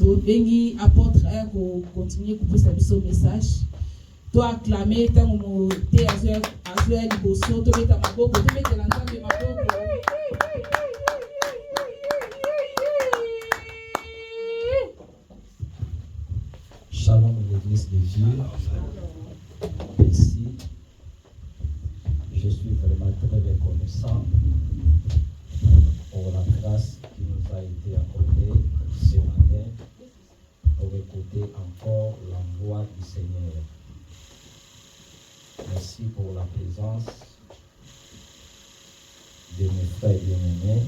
bengi apôtre pour continuer pour pousser le message. Toi acclamer tant mon thé azue liboso to mettre ma boko to mettre l'ensemble de ma boko. Shalom l'église de Dieu. Merci. Je suis vraiment très reconnaissant pour la grâce qui nous a été accordée ce matin pour écouter encore la voix du Seigneur. Merci pour la présence de mes frères bien-aimés.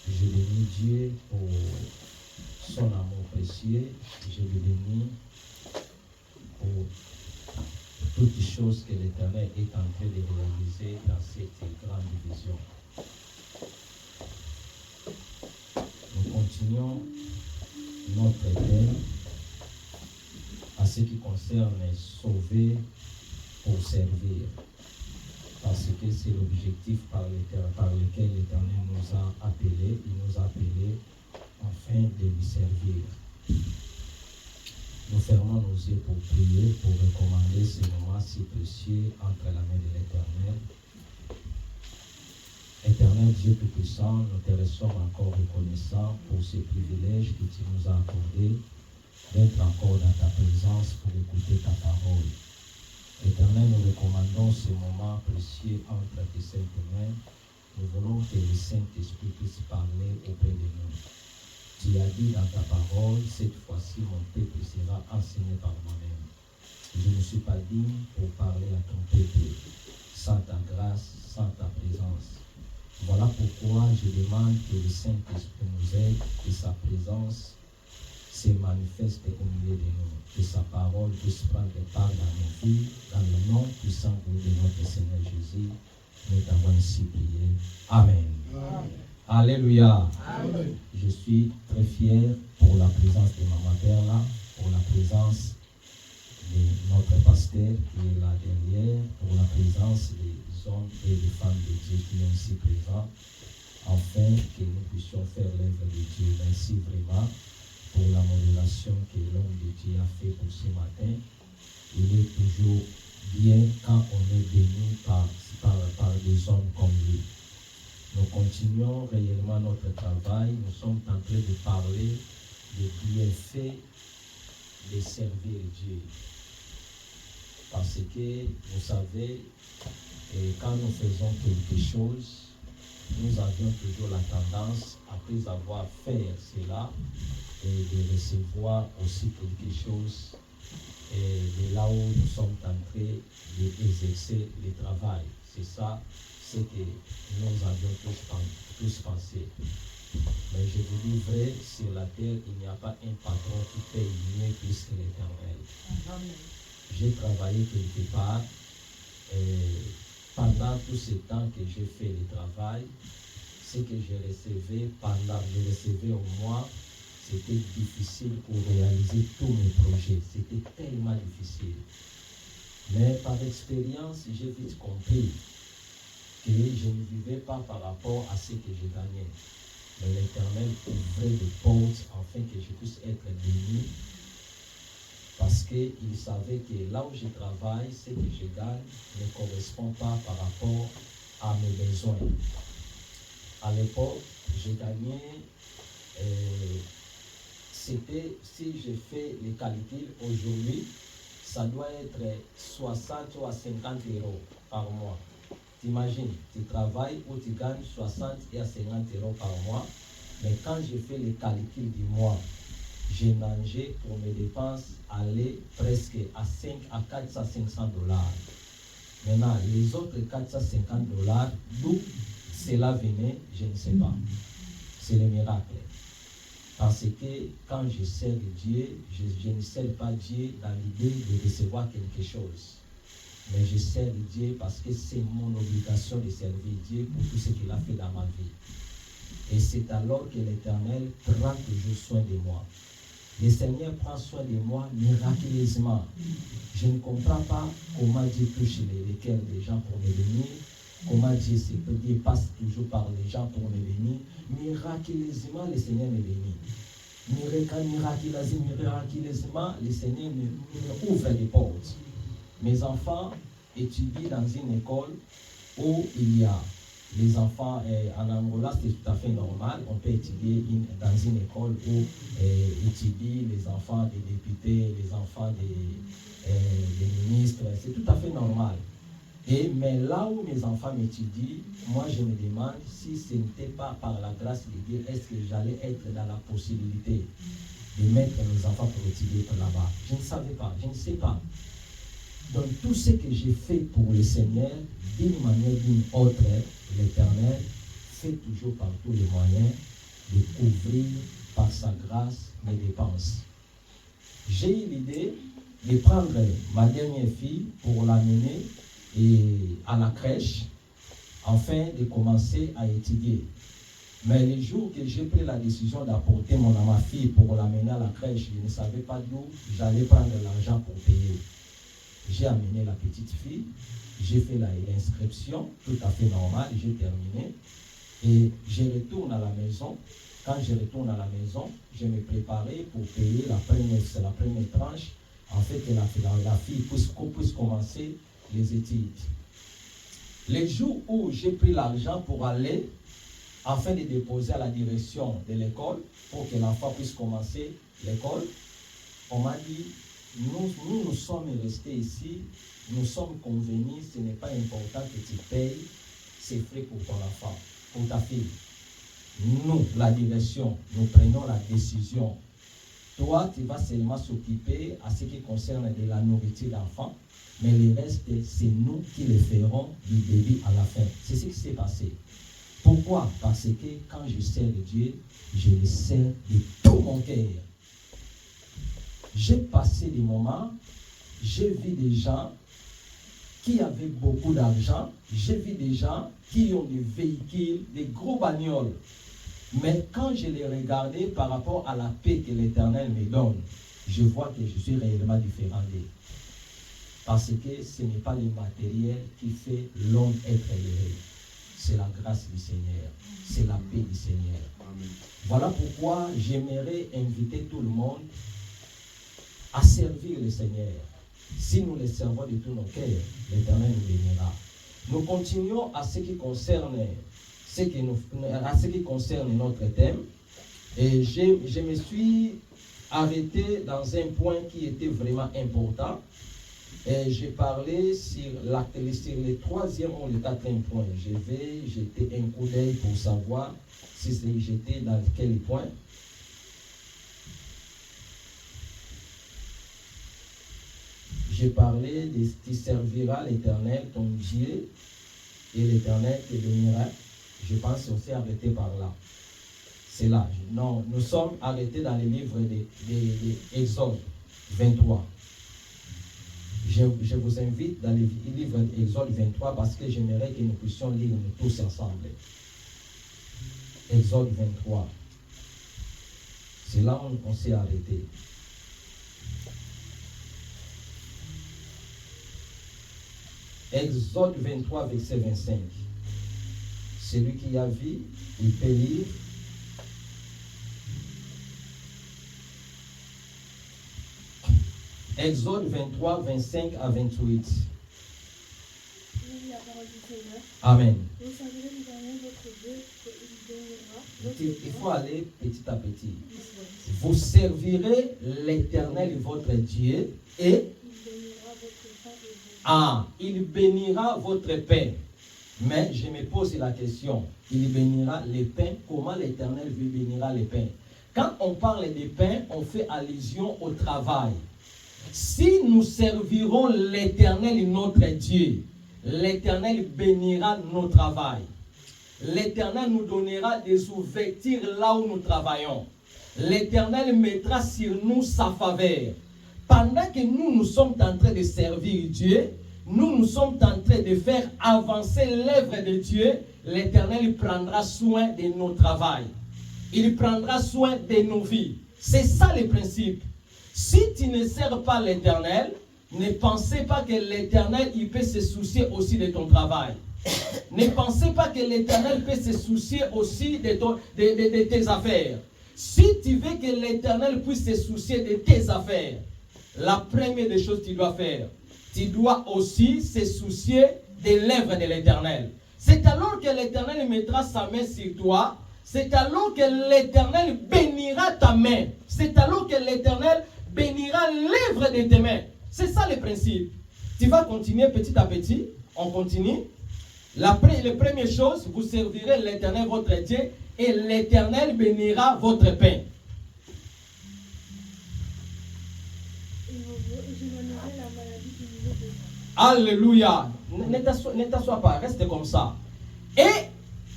Je bénis Dieu pour son amour précieux. Je le bénis pour toutes les choses que l'Éternel est en train de réaliser dans cette grande vision. Nous continuons notre thème à ce qui concerne sauver pour servir. Parce que c'est l'objectif par lequel l'Éternel nous a appelés. Il nous a appelés afin de lui servir. Nous fermons nos yeux pour prier, pour recommander ce moment si précieux entre la main de l'Éternel. Éternel Dieu Tout-Puissant, nous te sommes encore reconnaissants pour ce privilège que tu nous as accordé d'être encore dans ta présence pour écouter ta parole. Éternel, nous recommandons ce moment précieux entre tes saintes mains. Nous voulons que le Saint-Esprit puisse parler auprès de nous. Tu as dit dans ta parole, cette fois-ci mon peuple sera enseigné par moi-même. Je ne suis pas digne pour parler à ton peuple, sans ta grâce, sans ta présence. Voilà pourquoi je demande que le Saint-Esprit nous aide, que sa présence se manifeste au milieu de nous, que sa parole puisse prendre part dans nos vies, dans le nom puissant de notre Seigneur Jésus. Nous t'avons ainsi prié. Amen. Amen. Alléluia. Amen. Je suis très fier pour la présence de Maman Perla, pour la présence de notre pasteur qui est là derrière, pour la présence des hommes et des femmes de Dieu qui sont ici présents, afin que nous puissions faire l'œuvre de Dieu. Merci vraiment pour la modération que l'homme de Dieu a fait pour ce matin. Il est toujours bien quand on est béni par des hommes comme lui. Nous continuons réellement notre travail. Nous sommes en train de parler des bienfaits de servir Dieu. Parce que, vous savez, quand nous faisons quelque chose, nous avions toujours la tendance, après avoir fait cela, de recevoir aussi quelque chose de là où nous sommes en train d'exercer le travail. C'est ça ce que nous avions tous pensé. Mais je vous dis vrai, sur la terre, il n'y a pas un patron qui paye mieux plus que l'Éternel. J'ai travaillé quelque part pendant tout ce temps que j'ai fait le travail, ce que j'ai recevais au mois, c'était difficile pour réaliser tous mes projets. C'était tellement difficile. Mais par expérience, j'ai vite compris que je ne vivais pas par rapport à ce que je gagnais. Mais l'Éternel ouvrait des portes afin que je puisse être béni. Parce qu'il savait que là où je travaille, ce que je gagne ne correspond pas par rapport à mes besoins. À l'époque, je gagnais, c'était, si je fais les calculs aujourd'hui, ça doit être 60 ou à 50 euros par mois. T'imagines, tu travailles où tu gagnes 60 et à 50 euros par mois, mais quand je fais les calculs du mois, j'ai mangé pour mes dépenses aller presque à 5 à 400 à 500 dollars. Maintenant, les autres 450 dollars, d'où cela venait, je ne sais pas. C'est le miracle. Parce que quand je sers Dieu, je ne sers pas Dieu dans l'idée de recevoir quelque chose. Mais je sers Dieu parce que c'est mon obligation de servir Dieu pour tout ce qu'il a fait dans ma vie. Et c'est alors que l'Éternel prend toujours soin de moi. Le Seigneur prend soin de moi miraculeusement. Je ne comprends pas comment Dieu touche les cœurs des gens pour me bénir, comment Dieu passe toujours par les gens pour me bénir. Miraculeusement, le Seigneur me bénit. Miraculeusement, le Seigneur me ouvre des portes. Mes enfants étudient dans une école où il y a les enfants, en Angola, c'est tout à fait normal. On peut étudier dans une école où étudient les enfants des députés, les enfants des ministres. C'est tout à fait normal. Mais là où mes enfants m'étudient, moi je me demande si ce n'était pas par la grâce de Dieu, est-ce que j'allais être dans la possibilité de mettre mes enfants pour étudier là-bas. Je ne savais pas, je ne sais pas. Donc tout ce que j'ai fait pour le Seigneur, d'une manière ou d'une autre, l'Éternel fait toujours par tous les moyens de couvrir par sa grâce mes dépenses. J'ai eu l'idée de prendre ma dernière fille pour l'amener à la crèche afin de commencer à étudier. Mais le jour que j'ai pris la décision d'apporter ma fille pour l'amener à la crèche, je ne savais pas d'où j'allais prendre l'argent pour payer. J'ai amené la petite fille, j'ai fait l'inscription, tout à fait normal, j'ai terminé. Et je retourne à la maison. Quand je retourne à la maison, je me préparais pour payer la première tranche, en fait que la fille puisse commencer les études. Le jour où j'ai pris l'argent pour aller, afin de déposer à la direction de l'école, pour que l'enfant puisse commencer l'école, on m'a dit, nous sommes restés ici, nous sommes convenus, ce n'est pas important que tu payes ces frais pour ton enfant, pour ta fille. Nous, la direction, nous prenons la décision. Toi, tu vas seulement s'occuper à ce qui concerne de la nourriture d'enfant, mais le reste, c'est nous qui le ferons du début à la fin. C'est ce qui s'est passé. Pourquoi? Parce que quand je sers Dieu, je le sers de tout mon cœur. J'ai passé des moments, j'ai vu des gens qui avaient beaucoup d'argent, j'ai vu des gens qui ont des véhicules, des gros bagnoles. Mais quand je les regardais par rapport à la paix que l'Éternel me donne, je vois que je suis réellement différent d'eux. Parce que ce n'est pas le matériel qui fait l'homme être élevé. C'est la grâce du Seigneur. C'est la paix du Seigneur. Amen. Voilà pourquoi j'aimerais inviter tout le monde à servir le Seigneur. Si nous le servons de tout nos cœurs, l'Éternel nous bénira. Nous continuons à ce qui concerne notre thème. Et je me suis arrêté dans un point qui était vraiment important. Et j'ai parlé sur le troisième ou le quatrième point. Je vais jeter un coup d'œil pour savoir si j'étais dans quel point. J'ai parlé de tu serviras l'Éternel, ton Dieu, et l'Éternel te bénira. Je pense qu'on s'est arrêté par là. C'est là. Non, nous sommes arrêtés dans le livre d'Exode 23. Je vous invite dans le livre d'Exode 23 parce que j'aimerais que nous puissions lire tous ensemble. Exode 23. C'est là où on s'est arrêté. Exode 23, verset 25. Celui qui a vu, il peut lire. Exode 23, 25 à 28. La parole du Seigneur. Amen. Vous servirez l'Éternel votre Dieu, et il bénira. Il faut aller petit à petit. Vous servirez l'Éternel votre Dieu et il bénira votre pain. Mais je me pose la question, il bénira les pains, comment l'Éternel bénira les pains? Quand on parle des pains, on fait allusion au travail. Si nous servirons l'Éternel notre Dieu, l'Éternel bénira nos travail. L'Éternel nous donnera des ouvertures là où nous travaillons. L'Éternel mettra sur nous sa faveur. Pendant que nous sommes en train de servir Dieu, nous sommes en train de faire avancer l'œuvre de Dieu, l'Éternel prendra soin de nos travail. Il prendra soin de nos vies. C'est ça le principe. Si tu ne sers pas l'Éternel, ne pensez pas que l'Éternel il peut se soucier aussi de ton travail. Ne pensez pas que l'Éternel peut se soucier aussi de tes affaires. Si tu veux que l'Éternel puisse se soucier de tes affaires, la première des choses que tu dois faire, tu dois aussi se soucier de l'œuvre de l'Éternel. C'est alors que l'Éternel mettra sa main sur toi. C'est alors que l'Éternel bénira ta main. C'est alors que l'Éternel bénira l'œuvre de tes mains. C'est ça le principe. Tu vas continuer petit à petit. On continue. La première chose, vous servirez l'Éternel votre Dieu et l'Éternel bénira votre pain. Alléluia. Ne t'assois pas, reste comme ça. Et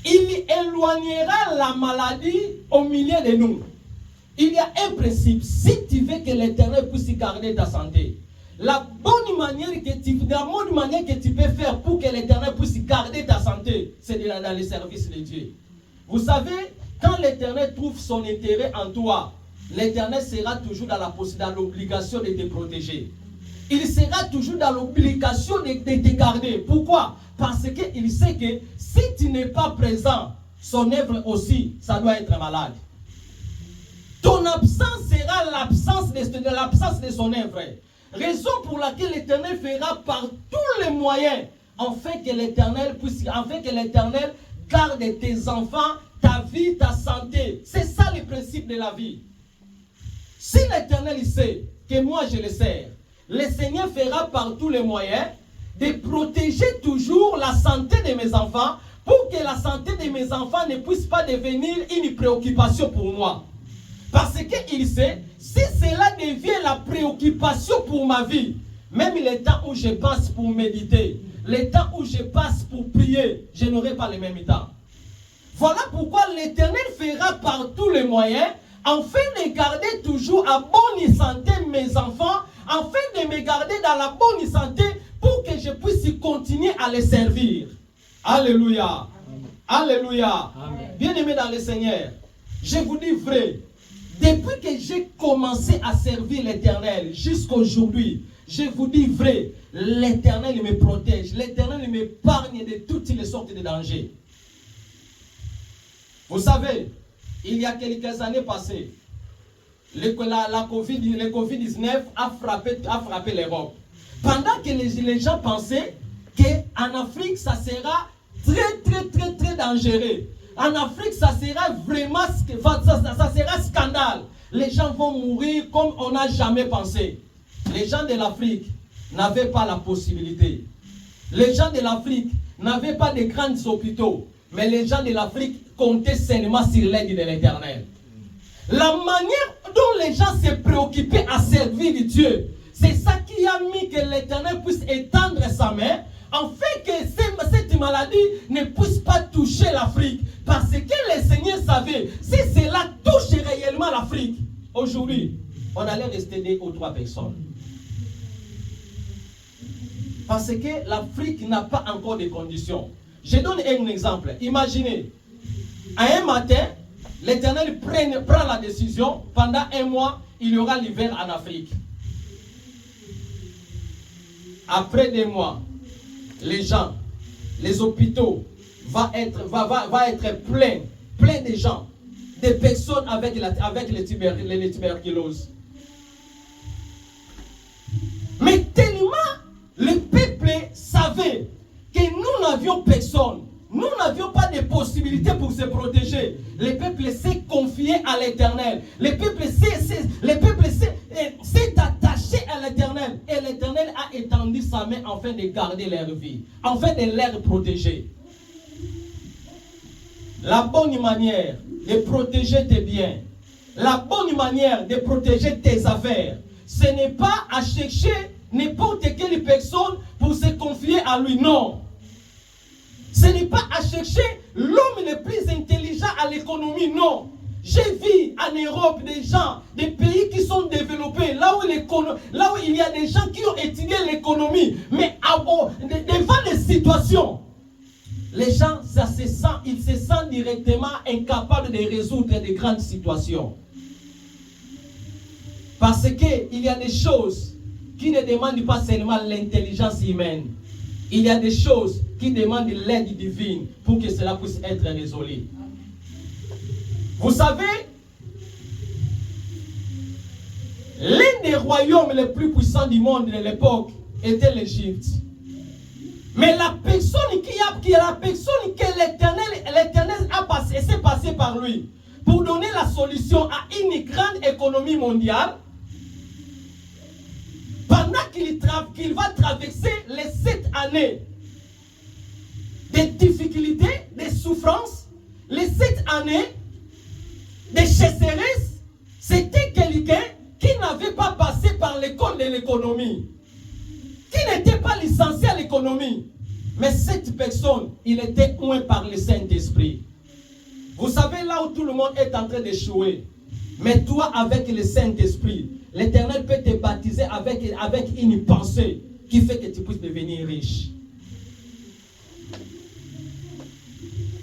il éloignera la maladie au milieu de nous. Il y a un principe. Si tu veux que l'Éternel puisse garder ta santé, la bonne manière que tu peux faire pour que l'Éternel puisse garder ta santé, c'est dans le service de Dieu. Vous savez, quand l'Éternel trouve son intérêt en toi, l'Éternel sera toujours dans l'obligation de te protéger. Il sera toujours dans l'obligation de te garder. Pourquoi? Parce qu'il sait que si tu n'es pas présent, son œuvre aussi, ça doit être malade. Ton absence sera l'absence de son œuvre. Raison pour laquelle l'Éternel fera par tous les moyens afin que l'Éternel garde tes enfants, ta vie, ta santé. C'est ça le principe de la vie. Si l'Éternel sait que moi je le sers, le Seigneur fera par tous les moyens de protéger toujours la santé de mes enfants pour que la santé de mes enfants ne puisse pas devenir une préoccupation pour moi. Parce qu'il sait, si cela devient la préoccupation pour ma vie, même le temps où je passe pour méditer, le temps où je passe pour prier, je n'aurai pas le même temps. Voilà pourquoi l'Éternel fera par tous les moyens afin de garder toujours à bonne santé mes enfants, afin de me garder dans la bonne santé pour que je puisse continuer à les servir. Alléluia. Amen. Alléluia. Bien-aimés dans le Seigneur, je vous dis vrai, depuis que j'ai commencé à servir l'Éternel jusqu'à aujourd'hui, je vous dis vrai, l'Éternel me protège, l'Éternel m'épargne de toutes les sortes de dangers. Vous savez, il y a quelques années passées, le Covid-19 a frappé l'Europe. Pendant que les gens pensaient qu'en Afrique, ça sera très dangereux. En Afrique, ça sera vraiment ça sera scandale. Les gens vont mourir comme on n'a jamais pensé. Les gens de l'Afrique n'avaient pas la possibilité. Les gens de l'Afrique n'avaient pas de grands hôpitaux. Mais les gens de l'Afrique comptaient seulement sur l'aide de l'Éternel. La manière dont les gens se préoccupaient à servir Dieu, c'est ça qui a mis que l'Éternel puisse étendre sa main, afin que cette maladie ne puisse pas toucher l'Afrique. Parce que le Seigneur savait, si cela touche réellement l'Afrique, aujourd'hui, on allait rester 2 ou 3 personnes. Parce que l'Afrique n'a pas encore de conditions. Je donne un exemple. Imaginez, à un matin, l'Éternel prend la décision, pendant 1 mois, il y aura l'hiver en Afrique. Après 2 mois, les gens, les hôpitaux va être plein de gens, des personnes avec les tuberculoses. Mais tellement le peuple savait que nous n'avions personne, nous n'avions pas de possibilité pour se protéger. Le peuple s'est confié à l'Éternel. Le peuple s'est attaché à l'Éternel. Et l'Éternel a étendu sa main afin de garder leur vie, afin de les protéger. La bonne manière de protéger tes biens, la bonne manière de protéger tes affaires, ce n'est pas à chercher n'importe quelle personne pour se confier à lui, non. Ce n'est pas à chercher l'homme le plus intelligent à l'économie, non. J'ai vu en Europe des gens, des pays qui sont développés, là où il y a des gens qui ont étudié l'économie, mais devant les situations, les gens, ils se sentent directement incapables de résoudre de grandes situations. Parce qu'il y a des choses qui ne demandent pas seulement l'intelligence humaine. Il y a des choses qui demandent l'aide divine pour que cela puisse être résolu. Vous savez, l'un des royaumes les plus puissants du monde de l'époque était l'Égypte. Mais la personne que l'Éternel s'est passé par lui pour donner la solution à une grande économie mondiale, pendant qu'il va traverser les 7 années de difficultés, de souffrances, les 7 années de sécheresse, c'était quelqu'un qui n'avait pas passé par l'école de l'économie, qui n'était pas licencié à l'économie. Mais cette personne, il était oint par le Saint-Esprit. Vous savez, là où tout le monde est en train d'échouer, mais toi, avec le Saint-Esprit, l'Éternel peut te baptiser avec une pensée qui fait que tu puisses devenir riche.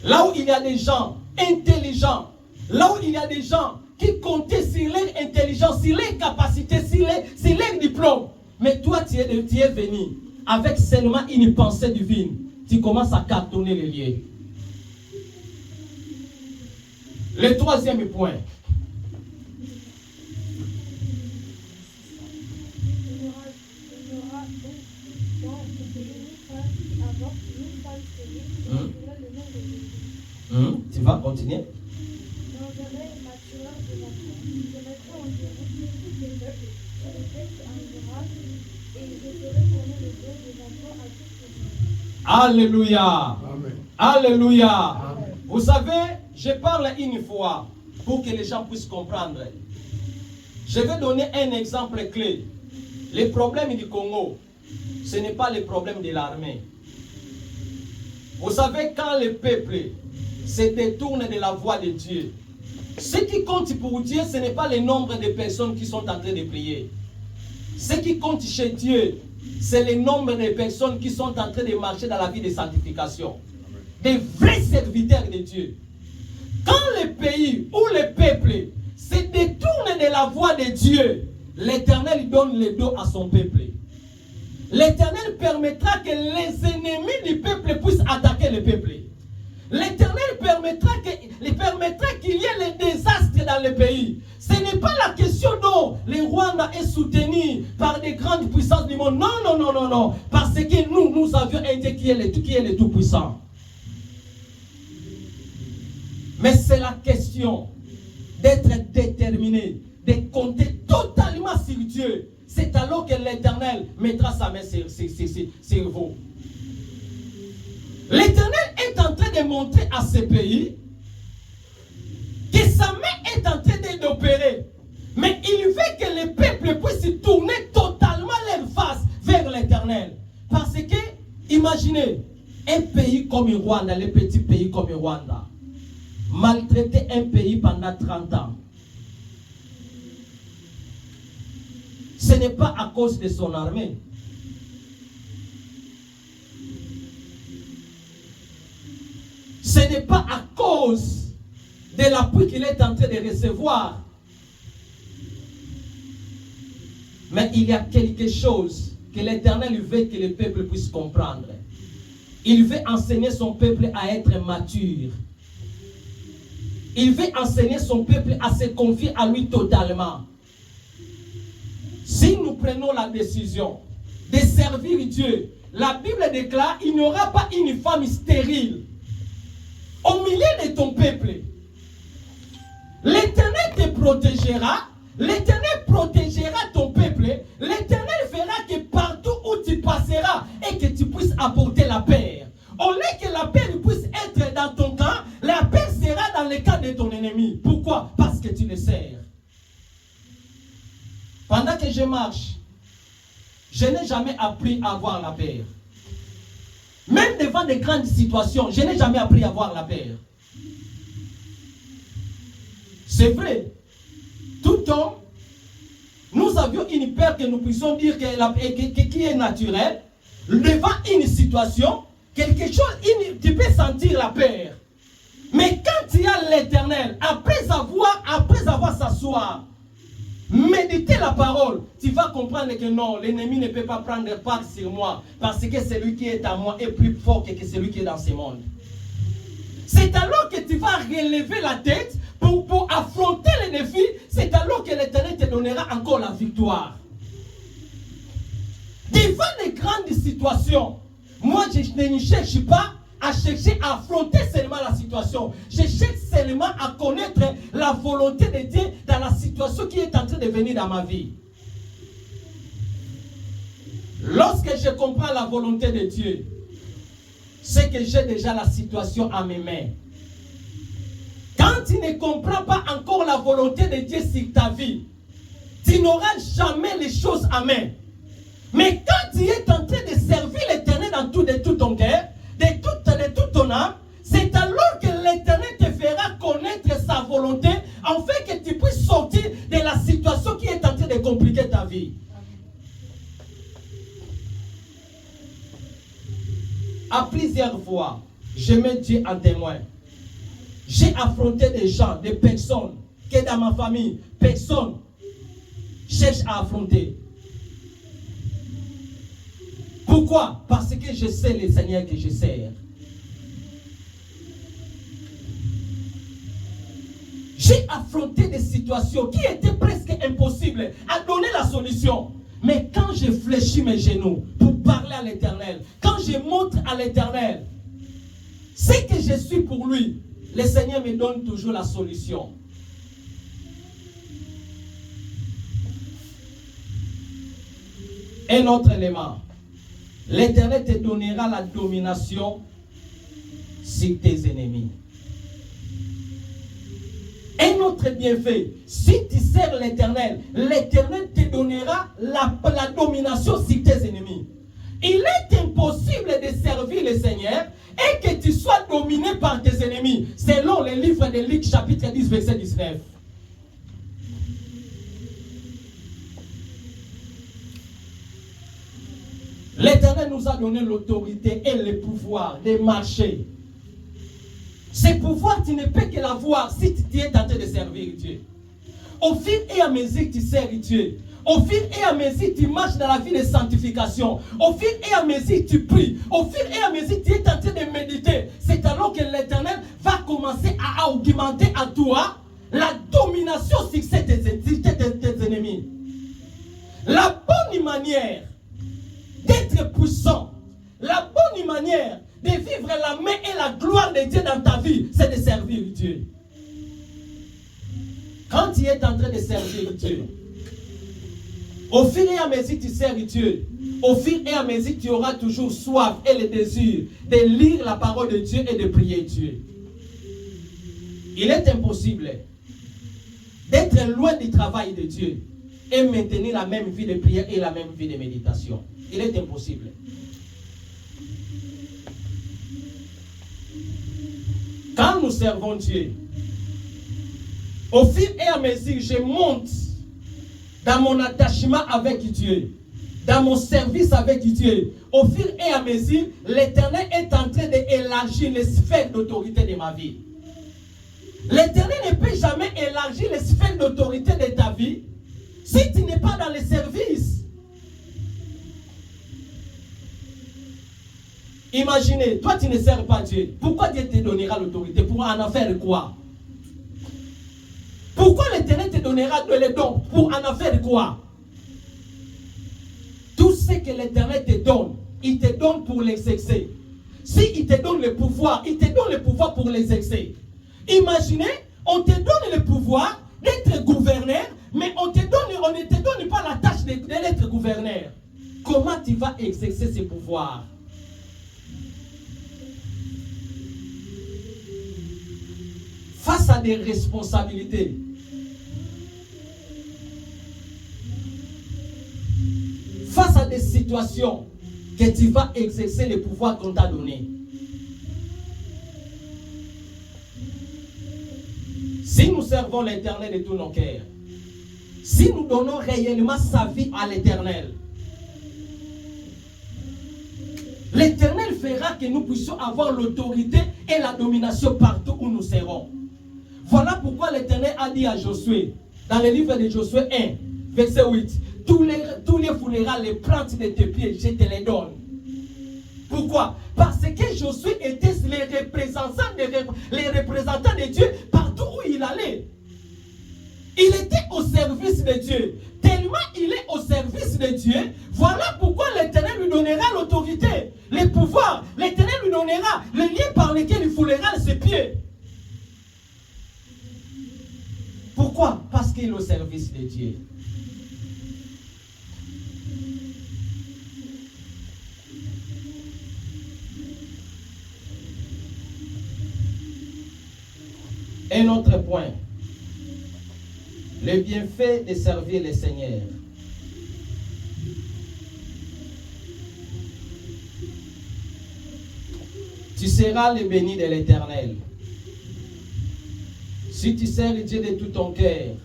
Là où il y a des gens intelligents, là où il y a des gens qui comptaient sur leur intelligence, sur leurs capacités, sur leur diplôme, mais toi, tu es venu avec seulement une pensée divine. Tu commences à cartonner les liens. Le troisième point. Il n'y aura donc dans le pays ni femme qui avorte, ni femme stérile, qui le nom de Jésus. Tu vas continuer? J'enverrai ma tueur de l'enfant. Je mettrai en déroute tous les peuples, sur les têtes ingérables, et je ferai tourner le dos des enfants à toute personne. Alléluia. Amen. Alléluia. Amen. Vous savez, je parle une fois pour que les gens puissent comprendre. Je vais donner un exemple clé. Les problèmes du Congo, ce n'est pas les problèmes de l'armée. Vous savez, quand le peuple se détourne de la voie de Dieu, ce qui compte pour Dieu, ce n'est pas le nombre de personnes qui sont en train de prier. Ce qui compte chez Dieu, c'est le nombre de personnes qui sont en train de marcher dans la vie de sanctification. Des vrais serviteurs de Dieu. Quand le pays ou le peuple se détourne de la voie de Dieu, l'Éternel donne le dos à son peuple. L'Éternel permettra que les ennemis du peuple puissent attaquer le peuple. L'Éternel permettra qu'il y ait les désastres dans le pays. Ce n'est pas la question dont le Rwanda est soutenu par des grandes puissances du monde. Non, non, non, non, non. Parce que nous avions un Dieu qui est le tout-puissant. Mais c'est la question d'être déterminé, de compter totalement sur Dieu. C'est alors que l'Éternel mettra sa main sur vous. L'Éternel est en train de montrer à ce pays que sa main est en train d'opérer. Mais il veut que le peuple puisse tourner totalement leur face vers l'Éternel. Parce que, imaginez, un pays comme le Rwanda, le petit pays comme le Rwanda, maltraiter un pays pendant 30 ans. Ce n'est pas à cause de son armée. Ce n'est pas à cause de l'appui qu'il est en train de recevoir. Mais il y a quelque chose que l'Éternel veut que le peuple puisse comprendre. Il veut enseigner son peuple à être mature. Il veut enseigner son peuple à se confier à lui totalement. Si nous prenons la décision de servir Dieu, la Bible déclare qu'il n'y aura pas une femme stérile au milieu de ton peuple. L'Éternel te protégera, l'Éternel protégera ton peuple, l'Éternel fera que partout où tu passeras et que tu puisses apporter la paix. Au lieu que la paix puisse être dans ton camp, la paix sera dans le camp de ton ennemi. Pourquoi? Parce que tu le sers. Pendant que je marche, je n'ai jamais appris à avoir la paix. Même devant de grandes situations, je n'ai jamais appris à avoir la paix. C'est vrai. Tout homme, nous avions une peur que nous puissions dire qui est naturelle. Devant une situation, quelque chose, tu peux sentir la peur. Mais quand tu as l'Éternel, après avoir s'asseoir, méditer la parole, tu vas comprendre que non, l'ennemi ne peut pas prendre part sur moi parce que celui qui est à moi est plus fort que celui qui est dans ce monde. C'est alors que tu vas relever la tête pour affronter les défis. C'est alors que l'Éternel te donnera encore la victoire. Devant les grandes situations, moi je ne cherche pas à chercher à affronter seulement la situation. Je cherche seulement à connaître la volonté de Dieu dans la situation qui est en train de venir dans ma vie. Lorsque je comprends la volonté de Dieu, c'est que j'ai déjà la situation à mes mains. Quand tu ne comprends pas encore la volonté de Dieu sur ta vie, tu n'auras jamais les choses à main. Mais quand tu es en train de servir l'Éternel de tout ton cœur, de toute ton âme, c'est alors que l'Éternel te fera connaître sa volonté, afin que tu puisses sortir de la situation qui est en train de compliquer ta vie. À plusieurs fois, je mets Dieu en témoin. J'ai affronté des gens, des personnes, que dans ma famille, personne cherche à affronter. Pourquoi? Parce que je sais le Seigneur que je sers. J'ai affronté des situations qui étaient presque impossibles à donner la solution. Mais quand je fléchis mes genoux pour parler à l'Éternel, quand je montre à l'Éternel ce que je suis pour lui, le Seigneur me donne toujours la solution. Un autre élément. L'Éternel te donnera la domination sur tes ennemis. Un autre bienfait, si tu sers l'Éternel, l'Éternel te donnera la domination sur tes ennemis. Il est impossible de servir le Seigneur et que tu sois dominé par tes ennemis, selon le livre de Luc chapitre 10 verset 19. L'Éternel nous a donné l'autorité et le pouvoir de marcher. Ce pouvoir, tu ne peux que l'avoir si tu es en train de servir Dieu. Au fil et à mesure que tu sers Dieu, au fil et à mesure que tu marches dans la vie de sanctification, au fil et à mesure que tu pries, au fil et à mesure que tu es en train de méditer, c'est alors que l'Éternel va commencer à augmenter à toi la domination sur tes ennemis. La bonne manière d'être puissant, la bonne manière de vivre la main et la gloire de Dieu dans ta vie, c'est de servir Dieu. Quand tu es en train de servir Dieu, au fil et à mesure que tu sers Dieu, au fil et à mesure que tu auras toujours soif et le désir de lire la parole de Dieu et de prier Dieu. Il est impossible d'être loin du travail de Dieu et maintenir la même vie de prière et la même vie de méditation. Il est impossible. Quand nous servons Dieu, au fil et à mesure que je monte dans mon attachement avec Dieu, dans mon service avec Dieu, au fil et à mesure, l'Éternel est en train d'élargir les sphères d'autorité de ma vie. L'Éternel ne peut jamais élargir les sphères d'autorité de ta vie si tu n'es pas dans le service. Imaginez, toi tu ne sers pas Dieu. Pourquoi Dieu te donnera l'autorité? Pour en faire quoi? Pourquoi l'Éternel te donnera les dons? Pour en faire quoi? Tout ce que l'Éternel te donne, il te donne pour l'exercer. Si il te donne le pouvoir, il te donne le pouvoir pour l'exercer. Imaginez, on te donne le pouvoir d'être gouverneur, mais on ne te donne pas la tâche d'être gouverneur. Comment tu vas exercer ce pouvoir? Face à des responsabilités, face à des situations que tu vas exercer le pouvoir qu'on t'a donné. Si nous servons l'Éternel de tout nos cœurs, si nous donnons réellement sa vie à l'Éternel, l'Éternel fera que nous puissions avoir l'autorité et la domination partout où nous serons. Voilà pourquoi l'Éternel a dit à Josué, dans le livre de Josué 1, verset 8. Tous les funérailles, les plantes de tes pieds, je te les donne. Pourquoi? Parce que Josué était les représentants de Dieu partout où il allait. Il était au service de Dieu. Tellement il est au service de Dieu, voilà pourquoi l'Éternel lui donnera l'autorité, le pouvoir. L'Éternel lui donnera le lien par lequel il foulera ses pieds. Pourquoi? Parce qu'il est au service de Dieu. Un autre point. Le bienfait de servir le Seigneur. Tu seras le béni de l'Éternel. Si tu sers le Dieu de tout ton cœur,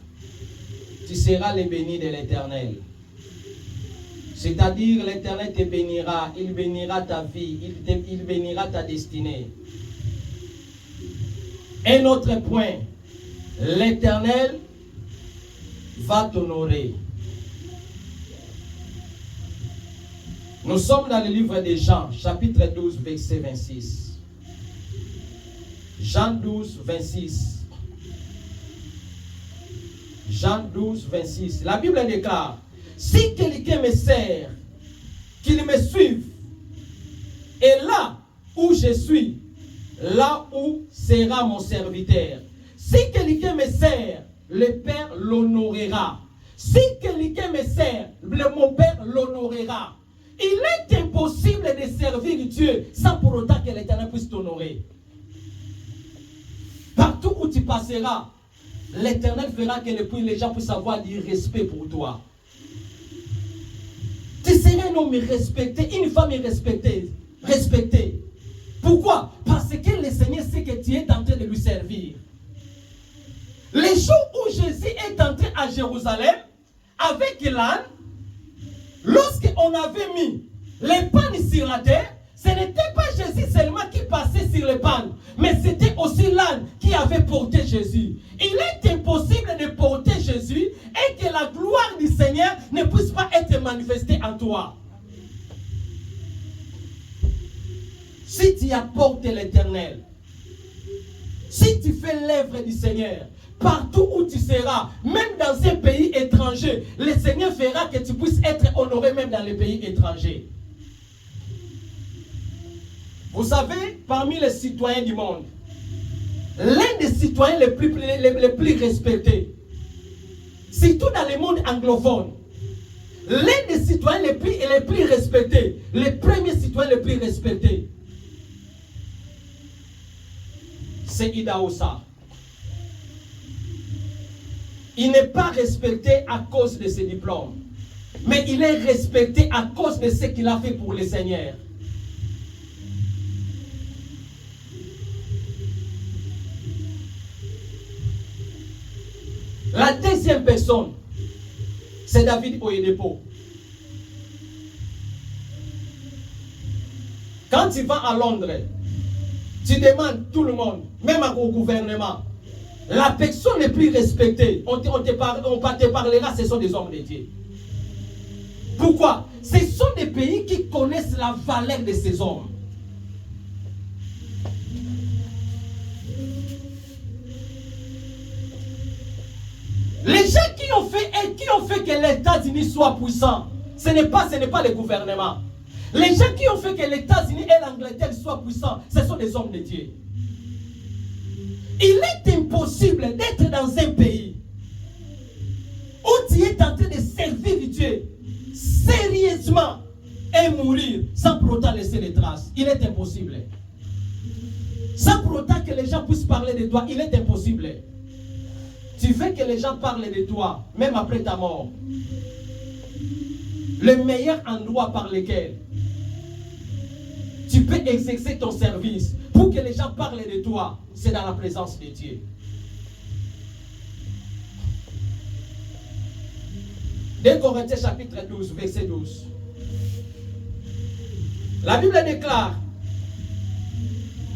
tu seras le béni de l'Éternel. C'est-à-dire l'Éternel te bénira, il bénira ta vie, il bénira ta destinée. Un autre point, l'Éternel va t'honorer. Nous sommes dans le livre de Jean, chapitre 12, verset 26. Jean 12, 26. Jean 12, 26. La Bible déclare, si quelqu'un me sert, qu'il me suive, et là où je suis, là où sera mon serviteur. Si quelqu'un me sert, le Père l'honorera. Si quelqu'un me sert, mon Père l'honorera. Il est impossible de servir Dieu sans pour autant que l'Éternel puisse t'honorer. Partout où tu passeras, l'Éternel fera que les gens puissent avoir du respect pour toi. Tu seras un homme respecté, une femme respectée. Pourquoi? Parce que le Seigneur sait que tu es en train de lui servir. Les jours où Jésus est entré à Jérusalem avec l'âne, lorsqu'on avait mis les pannes sur la terre, ce n'était pas Jésus seulement qui passait sur les pannes, mais c'était aussi l'âne qui avait porté Jésus. Il est impossible de porter Jésus et que la gloire du Seigneur ne puisse pas être manifestée en toi. Si tu apportes l'Éternel, si tu fais l'œuvre du Seigneur, partout où tu seras, même dans un pays étranger, le Seigneur fera que tu puisses être honoré même dans les pays étrangers. Vous savez, parmi les citoyens du monde, l'un des citoyens les plus respectés, surtout dans le monde anglophone, l'un des citoyens les plus respectés, les premiers citoyens les plus respectés, c'est Idahosa. Il n'est pas respecté à cause de ses diplômes, mais il est respecté à cause de ce qu'il a fait pour le Seigneur. La deuxième personne, c'est David Oyedepo. Quand tu vas à Londres, tu demandes tout le monde, même au gouvernement, la personne les plus respectée, on te parlera, ce sont des hommes de Dieu. Pourquoi? Ce sont des pays qui connaissent la valeur de ces hommes. Les gens qui ont fait que les États-Unis soient puissants, ce n'est pas le gouvernement. Les gens qui ont fait que les États-Unis et l'Angleterre soient puissants, ce sont des hommes de Dieu. Il est impossible d'être dans un pays où tu es tenté de servir Dieu sérieusement et mourir sans pour autant laisser les traces. Il est impossible. Sans pour autant que les gens puissent parler de toi, il est impossible. Tu veux que les gens parlent de toi, même après ta mort. Le meilleur endroit par lequel tu peux exercer ton service pour que les gens parlent de toi, c'est dans la présence de Dieu. Deux Corinthiens chapitre 12, verset 12. La Bible déclare: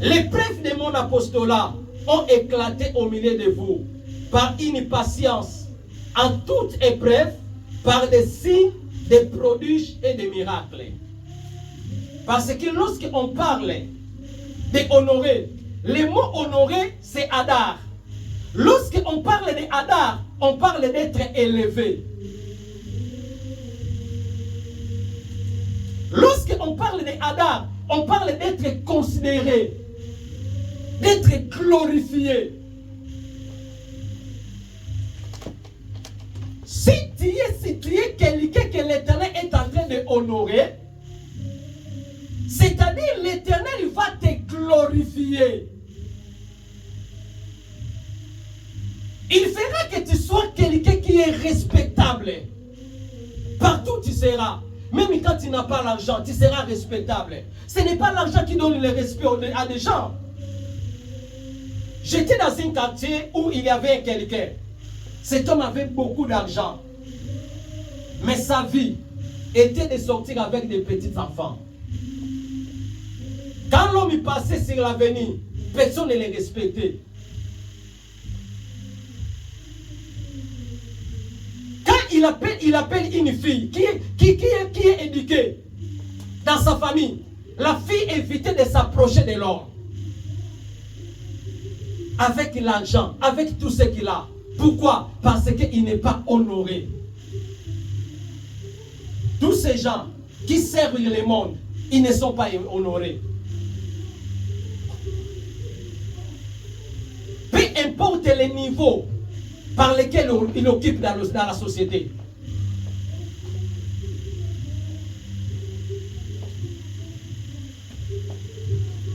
les preuves de mon apostolat ont éclaté au milieu de vous par une patience en toute épreuve par des signes, des prodiges et des miracles. Parce que lorsqu'on parle d'honorer, le mot honorer, c'est Hadar. Lorsqu'on parle de Hadar, on parle d'être élevé. Lorsqu'on parle de Hadar, on parle d'être considéré, d'être glorifié. Si tu es quelqu'un que l'Éternel est en train de honorer, c'est-à-dire l'Éternel va te glorifier. Il fera que tu sois quelqu'un qui est respectable. Partout tu seras. Même quand tu n'as pas l'argent, tu seras respectable. Ce n'est pas l'argent qui donne le respect à des gens. J'étais dans un quartier où il y avait quelqu'un. Cet homme avait beaucoup d'argent. Mais sa vie était de sortir avec des petits enfants. Quand l'homme passait sur l'avenue, personne ne le respectait. Quand il appelle une fille qui est éduquée dans sa famille, la fille évitait de s'approcher de l'homme. Avec l'argent, avec tout ce qu'il a. Pourquoi? Parce qu'il n'est pas honoré. Tous ces gens qui servent le monde, ils ne sont pas honorés. Peu importe les niveaux par lesquels il occupe dans la société.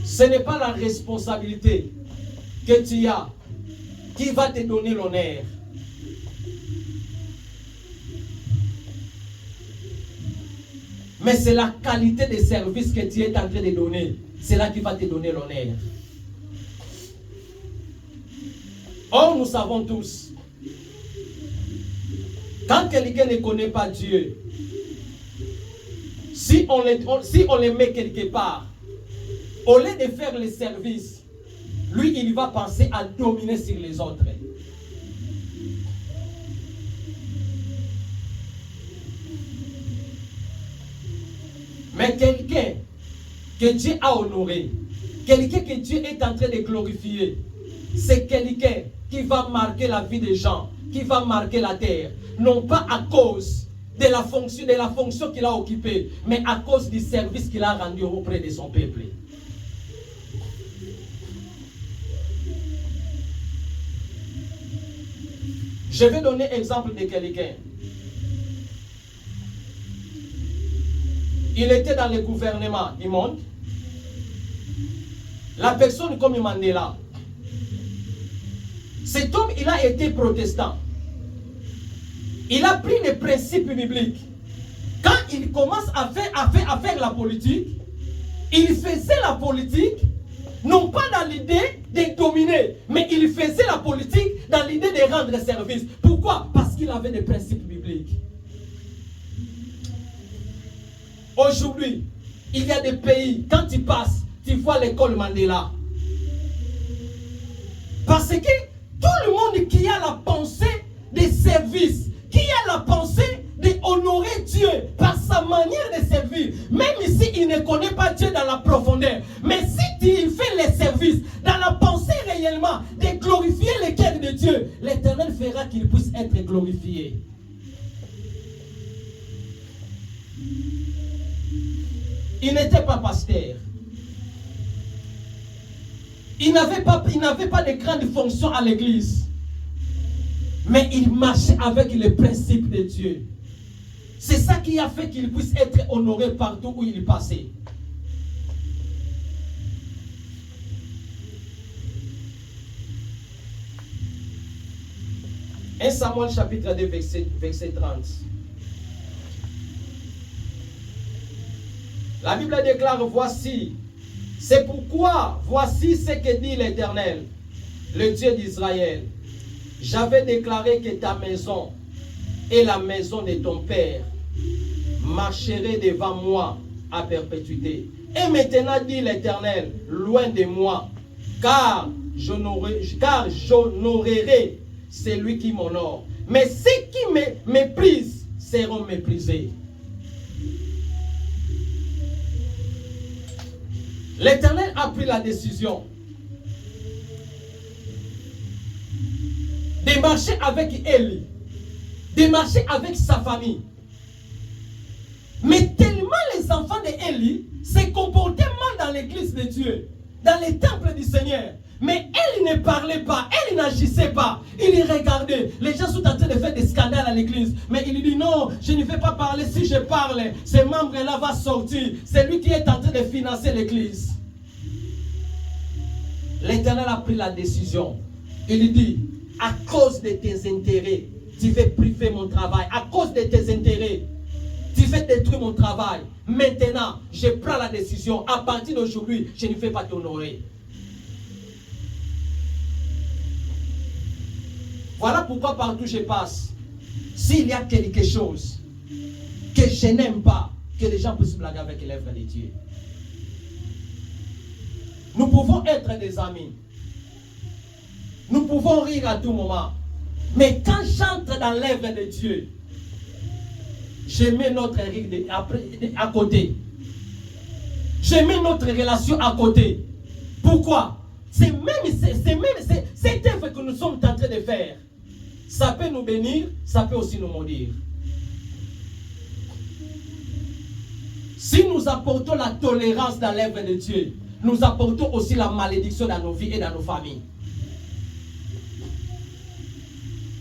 Ce n'est pas la responsabilité que tu as qui va te donner l'honneur. Mais c'est la qualité des services que tu es en train de donner. C'est là qui va te donner l'honneur. Or, nous savons tous, quand quelqu'un ne connaît pas Dieu, si on le met quelque part, au lieu de faire les services, lui, il va penser à dominer sur les autres. Mais quelqu'un que Dieu a honoré, quelqu'un que Dieu est en train de glorifier, c'est quelqu'un qui va marquer la vie des gens, qui va marquer la terre, non pas à cause de la fonction qu'il a occupée, mais à cause du service qu'il a rendu auprès de son peuple. Je vais donner l'exemple de quelqu'un. Il était dans le gouvernement du monde. La personne comme Mandela. Cet homme, il a été protestant. Il a pris les principes bibliques. Quand il commence à faire la politique, il faisait la politique non pas dans l'idée de dominer, mais il faisait la politique dans l'idée de rendre service. Pourquoi? Parce qu'il avait des principes bibliques. Aujourd'hui, il y a des pays, quand tu passes, tu vois l'école Mandela. Parce que tout le monde qui a la pensée de service, qui a la pensée d'honorer Dieu par sa manière de servir, même si il ne connaît pas Dieu dans la profondeur, mais si il fait les services dans la pensée réellement de glorifier le cœur de Dieu, l'Éternel fera qu'il puisse être glorifié. Il n'était pas pasteur. Il n'avait pas de grande fonction à l'église. Mais il marchait avec les principes de Dieu. C'est ça qui a fait qu'il puisse être honoré partout où il passait. Un Samuel chapitre 2 verset 30. La Bible déclare, voici, c'est pourquoi, voici ce que dit l'Éternel, le Dieu d'Israël. J'avais déclaré que ta maison et la maison de ton père marcheraient devant moi à perpétuité. Et maintenant, dit l'Éternel, loin de moi, car j'honorerai celui qui m'honore. Mais ceux qui me méprisent seront méprisés. L'Éternel a pris la décision de marcher avec Élie, de marcher avec sa famille. Mais tellement les enfants d'Élie se comportaient mal dans l'église de Dieu, dans les temples du Seigneur. Mais Élie ne parlait pas, Élie n'agissait pas. Il y regardait. Les gens sont en train de faire des scandales à l'église. Mais il dit non, je ne vais pas parler. Si je parle, ce membre-là va sortir. C'est lui qui est en train de financer l'église. L'Éternel a pris la décision. Il dit, à cause de tes intérêts, tu veux priver mon travail. À cause de tes intérêts, tu veux détruire mon travail. Maintenant, je prends la décision. À partir d'aujourd'hui, je ne vais pas t'honorer. Voilà pourquoi partout je passe, s'il y a quelque chose que je n'aime pas, que les gens puissent blaguer avec l'œuvre de Dieu. Nous pouvons être des amis. Nous pouvons rire à tout moment. Mais quand j'entre dans l'œuvre de Dieu, je mets notre rire à côté. Je mets notre relation à côté. Pourquoi? C'est même cette œuvre que nous sommes en train de faire. Ça peut nous bénir, ça peut aussi nous maudire. Si nous apportons la tolérance dans l'œuvre de Dieu, nous apportons aussi la malédiction dans nos vies et dans nos familles.